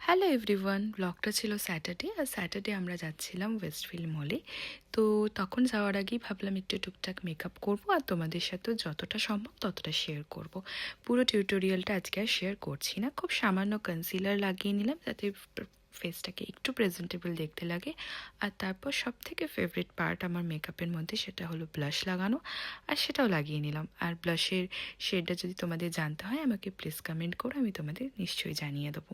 Hello everyone, ব্লগটা ছিল Saturday. আর Saturday আমরা যাচ্ছিলাম ওয়েস্টফিল্ড মলে। তো তখন যাওয়ার আগেই ভাবলাম একটু টুকটাক মেকআপ করব আর তোমাদের সাথেও যতটা সম্ভব ততটা শেয়ার করব। পুরো টিউটোরিয়ালটা আজকে আর শেয়ার করছি না, খুব সামান্য কনসিলার লাগিয়ে নিলাম যাতে ফেসটাকে একটু প্রেজেন্টেবল দেখতে লাগে। আর তারপর সব থেকে ফেভারিট পার্ট আমার মেকআপের মধ্যে, সেটা হলো ব্লাশ লাগানো। আর সেটাও লাগিয়ে নিলাম। আর ব্লাশের শেডটা যদি তোমাদের জানতে হয় আমাকে প্লিজ কমেন্ট করো, আমি তোমাদের নিশ্চয়ই জানিয়ে দেবো।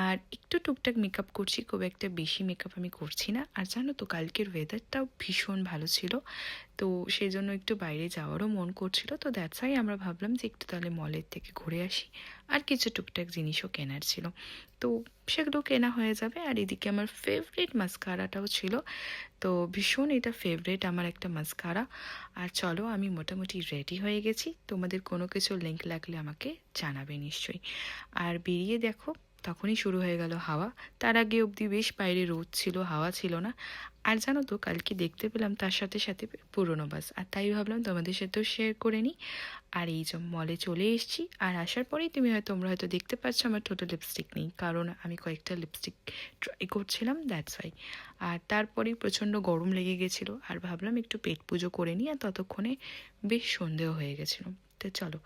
আর একটু টুকটাক মেকআপ করছি, খুব একটা বেশি মেকআপ আমি করছি না। আর জানো তো কালকের ওয়েদারটাও ভীষণ ভালো ছিল, তো সেই জন্য একটু বাইরে যাওয়ারও মন করছিল। তো দ্যাটস ওয়াই আমরা ভাবলাম যে একটু তাহলে মলের থেকে ঘুরে আসি। আর কিছু টুকটাক জিনিসও কেনার ছিল, তো সেগুলো কেনা হয়ে যাবে। আর এদিকে আমার ফেভারিট মাস্কারাটাও ছিল, তো ভীষণ এটা ফেভারিট আমার একটা মাস্কারা। আর চলো, আমি মোটামুটি রেডি হয়ে গেছি। তোমাদের কোনো কিছু লিঙ্ক লাগলে আমাকে জানাবে নিশ্চয়ই। আর বেরিয়ে দেখো, তখনই শুরু হয়ে গেল হাওয়া। তার আগে অবধি বেশ বাইরে রোদ ছিল, হাওয়া ছিল না। আর জানো তো কালকে দেখতে পেলাম তার সাথে সাথে পুরনো বাস, আর তাই ভাবলাম তোমাদের সাথেও শেয়ার করে নিই। আর এই যে মলে চলে এসেছি, আর আসার পরেই তোমরা হয়তো দেখতে পাচ্ছ আমার টোটাল লিপস্টিক নেই, কারণ আমি কয়েকটা লিপস্টিক ট্রাই করছিলাম, দ্যাটস ওয়াই। আর তারপরেই প্রচণ্ড গরম লেগে গেছিলো, আর ভাবলাম একটু পেট পুজো করে নিই। আর ততক্ষণে বেশ সন্ধেও হয়ে গেছিলো। তো চলো,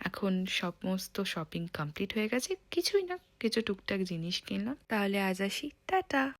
এখন সমস্ত শপিং কমপ্লিট হয়ে গেছে, কিছুই না, কিছু টুকটাক জিনিস কিনলাম। তাহলে আজ আসি, টাটা।